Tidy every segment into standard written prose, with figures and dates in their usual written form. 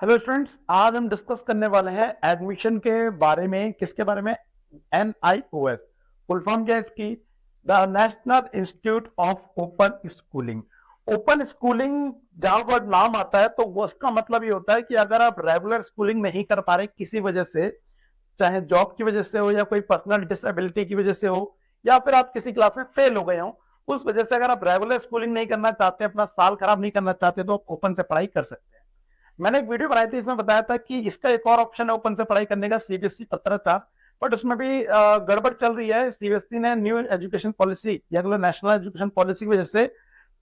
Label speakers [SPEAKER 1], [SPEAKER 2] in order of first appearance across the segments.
[SPEAKER 1] Hello students, आज हम discuss करने वाले हैं एडमिशन के बारे में। किसके बारे में? NIOS। फुल फॉर्म क्या है इसकी? The national institute of open schooling. Open schooling जहां वर्ड नाम आता है तो वो उसका मतलब ये होता है कि अगर आप रेगुलर स्कूलिंग नहीं कर पा रहे किसी वजह से, चाहे जॉब की वजह से हो या कोई पर्सनल डिसेबिलिटी की वजह से हो या फिर आप किसी क्लास में फेल हो गए हो, उस वजह से अगर आप रेगुलर स्कूलिंग नहीं करना चाहते, अपना साल खराब नहीं करना चाहते, तो आप ओपन से पढ़ाई कर सकते हैं। मैंने एक वीडियो बनाई थी, इसमें बताया था कि इसका एक और ऑप्शन है ओपन से पढ़ाई करने का, सीबीएसई पत्राचार। बट उसमें भी गड़बड़ चल रही है। सीबीएसई ने न्यू एजुकेशन पॉलिसी या नेशनल एजुकेशन पॉलिसी की वजह से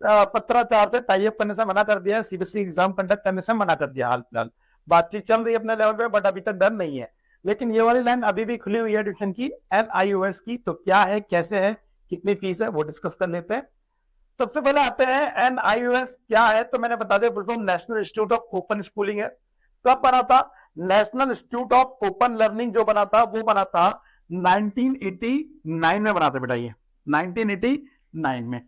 [SPEAKER 1] पत्राचार से टाई अप करने से मना कर दिया है, सीबीएसई एग्जाम कंडक्ट करने से मना कर दिया। हाल फिलहाल बातचीत चल रही है अपने लेवल पे, बट अभी तक डन नहीं है। लेकिन ये वाली लाइन अभी भी खुली हुई है एडमिशन की, NIOS की। तो क्या है, कैसे है, कितनी फीस है, वो डिस्कस कर लेते हैं। सबसे पहले आते हैं NIOS क्या है। तो मैंने बता दिया, बिल्कुल national institute of open schooling है। कब बना था? National institute of open learning जो बना था वो बना था 1989 में बना था बेटा, ये 1989 में।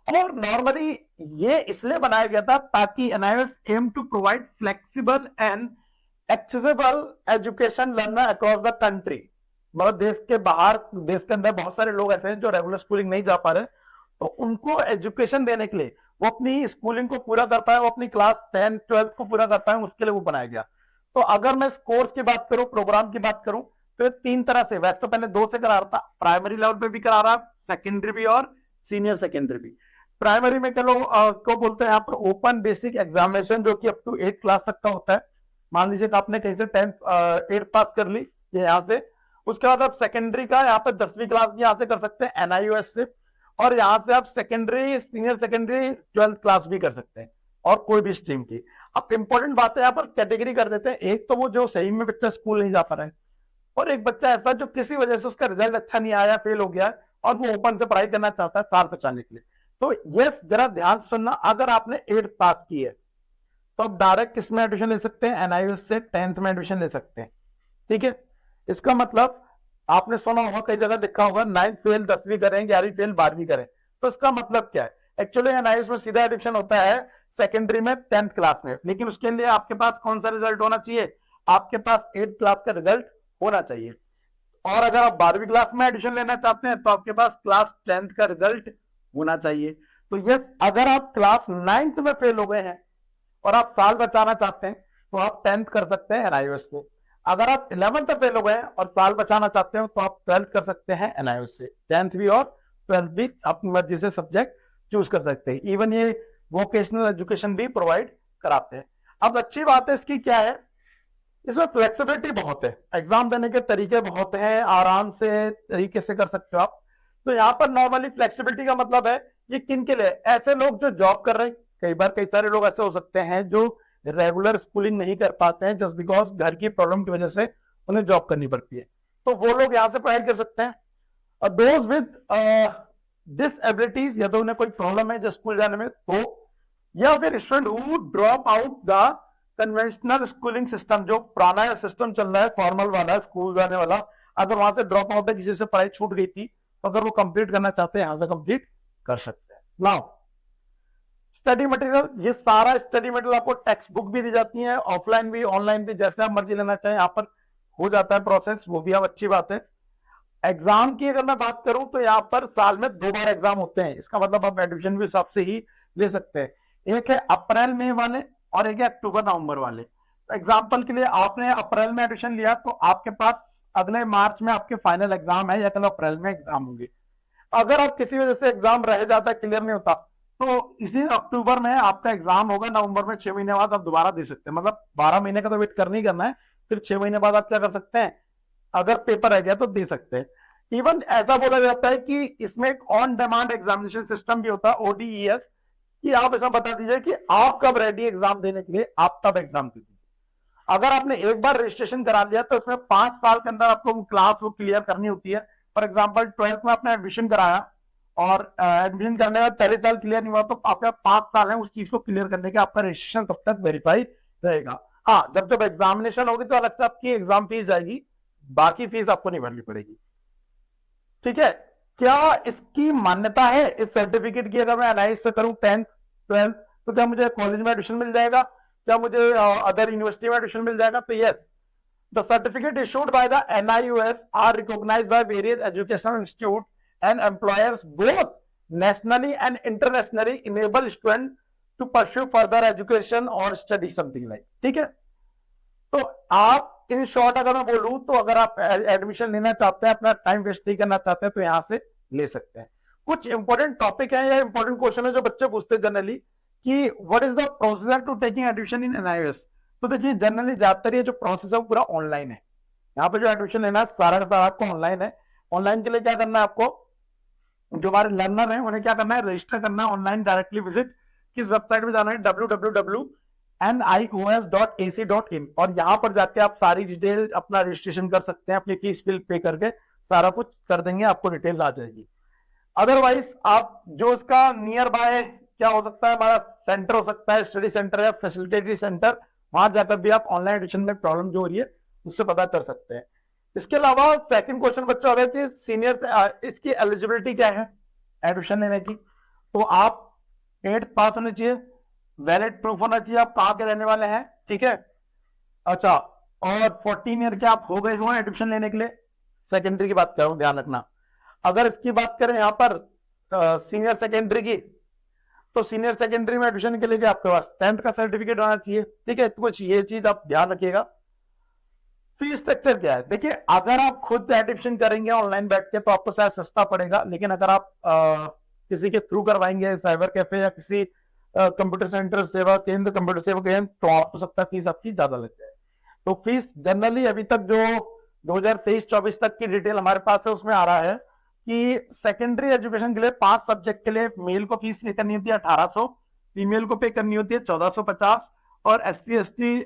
[SPEAKER 1] और नॉर्मली ये इसलिए बनाया गया था ताकि NIOS aim to provide flexible and accessible education learner across the country. मतलब देश के बाहर, देश के अंदर बहुत सारे लोग ऐसे हैं जो रेगुलर स्कूलिंग नहीं जा पा रहे, तो उनको एजुकेशन देने के लिए, वो अपनी स्कूलिंग को पूरा कर पाए, वो अपनी क्लास 10 12 को पूरा कर पाए, उसके लिए वो बनाया गया। तो अगर मैं कोर्स की बात करूं, प्रोग्राम की बात करूं, तो ये तीन तरह से, वैसे तो पहले दो से करा रहा था, प्राइमरी लेवल पे भी करा रहा, सेकेंडरी भी और सीनियर सेकेंडरी भी। प्राइमरी में चलो को बोलते हैं यहाँ पर ओपन बेसिक एग्जामिनेशन, जो कि अप टू 8 क्लास तक का होता है। मान लीजिए कि आपने कहीं से 8 पास कर ली, ये यहाँ से। उसके बाद आप सेकेंडरी का यहाँ पे 10वीं क्लास भी यहाँ से कर सकते हैं NIOS से। और यहाँ से आप secondary, senior secondary, 12th class भी कर सकते हैं, और कोई भी स्ट्रीम की। अब इंपॉर्टेंट बात है, यहाँ पर कैटेगरी कर देते हैं। एक तो वो जो सही में बच्चा स्कूल नहीं जा पा रहा है, और एक बच्चा ऐसा जो किसी वजह से उसका रिजल्ट अच्छा नहीं आया, फेल हो गया, और वो ओपन से पढ़ाई करना चाहता है साल बचाने के लिए। तो ये जरा ध्यान सुनना, अगर आपने 8th पास की है तो आप डायरेक्ट किस में एडमिशन ले सकते हैं? NIOS से 10th में एडमिशन ले सकते हैं। ठीक है, इसका मतलब आपने सुना होगा, कई जगह लिखा होगा 9th फेल 10वीं करें, 11वीं फेल 12वीं करें। तो इसका मतलब क्या है? एक्चुअली NIOS में सीधा एडमिशन होता है सेकेंडरी में 10th क्लास में, लेकिन उसके लिए आपके पास कौन सा रिजल्ट होना चाहिए? आपके पास 8th क्लास का रिजल्ट होना चाहिए। और अगर आप 12वीं क्लास में एडमिशन लेना चाहते हैं तो आपके पास क्लास 10th का रिजल्ट होना चाहिए। तो ये, अगर आप क्लास 9th में फेल हो गए हैं और आप साल बचाना चाहते हैं तो आप 10th कर सकते हैं NIOS से। अगर आप 11th फेल हो गए और साल बचाना चाहते हो तो आप 12th कर सकते हैं NIOS से। 10th भी और 12th भी अपनी मर्जी से सब्जेक्ट चूज कर सकते हैं। इवन ये वोकेशनल एजुकेशन भी प्रोवाइड कराते हैं। अब अच्छी बात है इसकी क्या है, इसमें फ्लेक्सिबिलिटी बहुत है, एग्जाम देने के तरीके बहुत हैं, आराम से तरीके से कर सकते हो आप। तो यहाँ पर नॉर्मली फ्लेक्सिबिलिटी का मतलब है, ये किन के लिए? ऐसे लोग जो जॉब कर रहे हैं, कई बार कई सारे लोग ऐसे हो सकते हैं जो रेगुलर स्कूलिंग नहीं कर पाते हैं जस्ट बिकॉज घर की प्रॉब्लम की वजह से उन्हें जॉब करनी पड़ती है, तो वो लोग यहाँ से पढ़ाई कर सकते हैं। और दोज विद डिसएबिलिटीज, या तो उन्हें कोई प्रॉब्लम है जो स्कूल जाने में, तो या फिर student who drop out the conventional schooling system, जो पुराना सिस्टम चल रहा है फॉर्मल वाला, स्कूल जाने वाला, अगर वहां से ड्रॉप आउट है, किसी से पढ़ाई छूट गई थी, तो अगर वो कंप्लीट करना चाहते हैं यहां से कंप्लीट कर सकते हैं। नाउ स्टडी मटेरियल, ये सारा स्टडी मटेरियल आपको टेक्स्ट बुक भी दी जाती है, ऑफलाइन भी ऑनलाइन भी, जैसे आप मर्जी लेना चाहें यहाँ पर हो जाता है प्रोसेस, वो भी अब अच्छी बात है। एग्जाम की अगर मैं बात करूं तो यहाँ पर साल में 2 बार एग्जाम होते हैं। इसका मतलब आप एडमिशन भी हिसाब से ही ले सकते हैं। एक है अप्रैल मई वाले और एक है अक्टूबर नवंबर वाले। तो एग्जाम्पल के लिए आपने अप्रैल में एडमिशन लिया तो आपके पास अगले मार्च में आपके फाइनल एग्जाम है, या कल अप्रैल में एग्जाम होंगे। अगर आप किसी वजह से एग्जाम रह जाता है, क्लियर नहीं होता, तो इसी अक्टूबर में आपका एग्जाम होगा, नवंबर में 6 महीने बाद आप दोबारा दे सकते हैं। मतलब 12 महीने का तो वेट करना ही करना है, फिर 6 महीने बाद आप क्या कर सकते हैं, अगर पेपर रह गया तो दे सकते हैं। इवन ऐसा बोला जाता है कि इसमें एक ऑन डिमांड एग्जामिनेशन सिस्टम भी होता है, ODES, कि आप ऐसा बता दीजिए कि आप कब रेडी एग्जाम देने के लिए, आप तब एग्जाम दे दीजिए। अगर आपने एक बार रजिस्ट्रेशन करा लिया तो उसमें 5 साल के अंदर आपको वो क्लास वो क्लियर करनी होती है। फॉर एग्जाम्पल 12th में आपने एडमिशन कराया और एडमिशन करने का पहले साल क्लियर नहीं हुआ, तो आपका 5 साल है उस चीज को क्लियर करने के, आपका रजिस्ट्रेशन तब तक वेरीफाई रहेगा। हाँ, जब जब एग्जामिनेशन होगी तो अलग से आपकी एग्जाम फीस जाएगी, बाकी फीस आपको नहीं भरनी पड़ेगी। ठीक है, क्या इसकी मान्यता है इस सर्टिफिकेट की? अगर मैं NIOS से करूं 10th 12th, तो क्या मुझे कॉलेज में एडमिशन मिल जाएगा? क्या मुझे अदर यूनिवर्सिटी में एडमिशन मिल जाएगा? तो yes, the certificate issued by the NIUS are recognised by various educational institute and employers both nationally and internationally enable student to pursue further education or study something like, ठीक है। तो आप in short अगर मैं बोलूं तो अगर आप एडमिशन लेना चाहते हैं, अपना टाइम वेस्ट नहीं करना चाहते हैं, तो यहां से ले सकते हैं। कुछ इंपॉर्टेंट टॉपिक है या इंपॉर्टेंट क्वेश्चन है जो बच्चे पूछते हैं जनरली कि what is the procedure to taking admission in NIUS। तो देखिए जनरली ज्यादातर ये जो प्रोसेस है वो पूरा ऑनलाइन है। यहाँ पे जो एडमिशन लेना है सारा का सारा आपको ऑनलाइन है। ऑनलाइन के लिए क्या करना है आपको, जो हमारे लर्नर हैं उन्हें क्या करना है, रजिस्टर करना है ऑनलाइन, डायरेक्टली विजिट किस वेबसाइट में जाना है, www.nios.ac.in, और यहाँ पर जाके आप सारी डिटेल अपना रजिस्ट्रेशन कर सकते हैं, अपनी फीस बिल पे करके सारा कुछ कर देंगे, आपको डिटेल आ जाएगी। अदरवाइज आप जो इसका नियर बाय क्या हो सकता है, हमारा सेंटर हो सकता है, स्टडी सेंटर या फैसिलिटेटरी सेंटर, वहां जाकर भी आप ऑनलाइन एडमिशन में प्रॉब्लम जो हो रही है उससे पता कर सकते हैं। इसके अलावा सेकंड क्वेश्चन बच्चों है कि सीनियर इसकी एलिजिबिलिटी क्या है एडमिशन लेने की। तो आप 8th पास होने चाहिए, वैलिड प्रूफ होना चाहिए आप कहाँ के रहने वाले हैं, ठीक है। अच्छा, और 14 ईयर के आप हो गए हो एडमिशन लेने के लिए, सेकेंडरी की बात कर रहा हूं, ध्यान रखना। अगर इसकी बात करें यहाँ पर सीनियर सेकेंडरी की, तो सीनियर सेकेंडरी में एडमिशन के लिए आपके पास 10th का सर्टिफिकेट होना चाहिए, ठीक है। तो कुछ ये चीज आप ध्यान रखिएगा। फीस स्ट्रक्चर क्या है, देखिए अगर आप खुद एडमिशन करेंगे ऑनलाइन बैठ के तो आपको शायद सस्ता पड़ेगा, लेकिन अगर आप किसी के थ्रू करवाएंगे, साइबर कैफे या किसी कंप्यूटर सेंटर सेवा केंद्र, कंप्यूटर सेवा केंद्र, तो आप हो सकता है फीस आपकी ज्यादा लग जाए। तो फीस जनरली अभी तक जो 2023-24 तक की डिटेल हमारे पास है उसमें आ रहा है कि सेकेंडरी एजुकेशन के लिए 5 सब्जेक्ट के लिए मेल को फीस पे करनी होती है 1800, फीमेल को पे करनी होती है 1450, और ST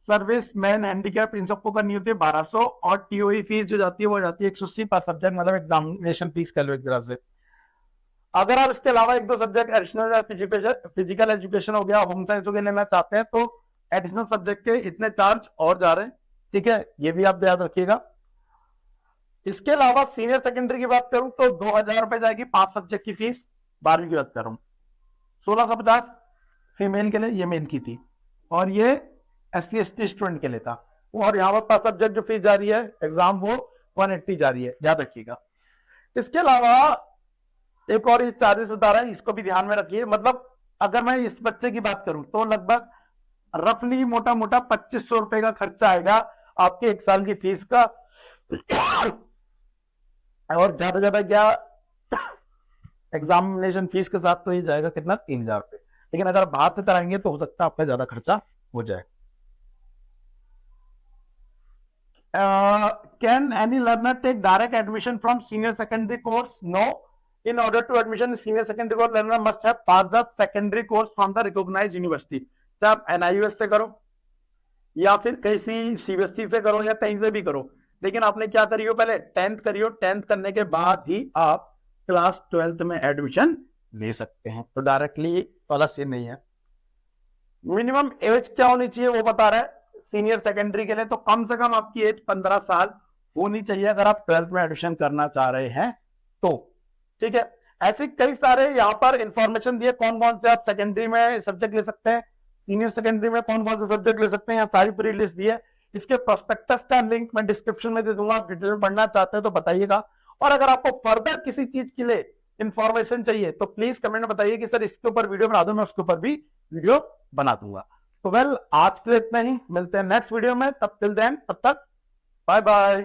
[SPEAKER 1] सर्विस मैन हैंडीकैप इन सबको करनी होती है 1200, और TOE फीस जो जाती है वो जाती है 180 पर सब्जेक्ट, मतलब एग्जामिनेशन फीस कह लो एक तरह से। अगर आप इसके अलावा 1-2 सब्जेक्ट एडिशनल फिजिकल एजुकेशन हो गया, होम साइंस हो गया लेना चाहते हैं तो एडिशनल सब्जेक्ट के इतने चार्ज और जा रहे हैं, ठीक है, ये भी आप याद रखिएगा। इसके अलावा सीनियर सेकेंडरी की बात करूं तो 2000 रुपए जाएगी 5 सब्जेक्ट की फीस, 12वीं की बात कर रहा हूं। 1650 फीमेल के लिए, ये मेल की थी, और ये SC/ST स्टूडेंट के लिए था। और यहाँ पर 5 सब्जेक्ट जो फीस जा रही है एग्जाम वो 180 जा रही है, याद रखिएगा। इसके अलावा एक और ये चार्जेस बता रहा है, इसको भी ध्यान में रखिए। मतलब अगर मैं इस बच्चे की बात करूं तो लगभग रफली मोटा मोटा 2500 रुपए का खर्चा आएगा आपके 1 साल की फीस का, और ज्यादा ज्यादा क्या एग्जामिनेशन फीस के साथ तो ये जाएगा कितना, 3000 रुपए। लेकिन अगर आप हाथ से कराएंगे तो हो सकता है आपका ज्यादा खर्चा हो जाए। Can any learner take direct admission from senior secondary course? No. In order to admission in senior secondary course, learner must have passed the secondary course from the recognized university. चाहे आप NIUS से करो या फिर किसी CBSE से करो या कहीं से भी करो, लेकिन आपने क्या करियो, पहले 10th करियो, 10th करने के बाद ही आप क्लास 12th में एडमिशन ले सकते हैं। तो डायरेक्टली वाला सीन नहीं है। मिनिमम एज क्या होनी चाहिए वो बता रहा है सीनियर सेकेंडरी के लिए, तो कम से कम आपकी एज 15 साल होनी चाहिए अगर आप 12th में एडमिशन करना चाह रहे हैं तो, ठीक है। ऐसे कई सारे यहाँ पर इंफॉर्मेशन दिए कौन कौन से आप सेकेंडरी में सब्जेक्ट ले सकते हैं, सीनियर सेकेंडरी में कौन कौन से सब्जेक्ट ले सकते हैं, यहाँ सारी पूरी लिस्ट दी है। इसके प्रोस्पेक्टस का लिंक मैं डिस्क्रिप्शन में दे दूंगा, आप डिटेल में पढ़ना चाहते हैं तो बताइएगा। और अगर आपको फर्दर किसी चीज के लिए इंफॉर्मेशन चाहिए तो प्लीज कमेंट में बताइए कि सर इसके ऊपर वीडियो बना दो, मैं उसके ऊपर भी वीडियो बना दूंगा। तो वेल आज के लिए इतना ही, मिलते हैं नेक्स्ट वीडियो में, तब टिल देन, तब तक बाय बाय।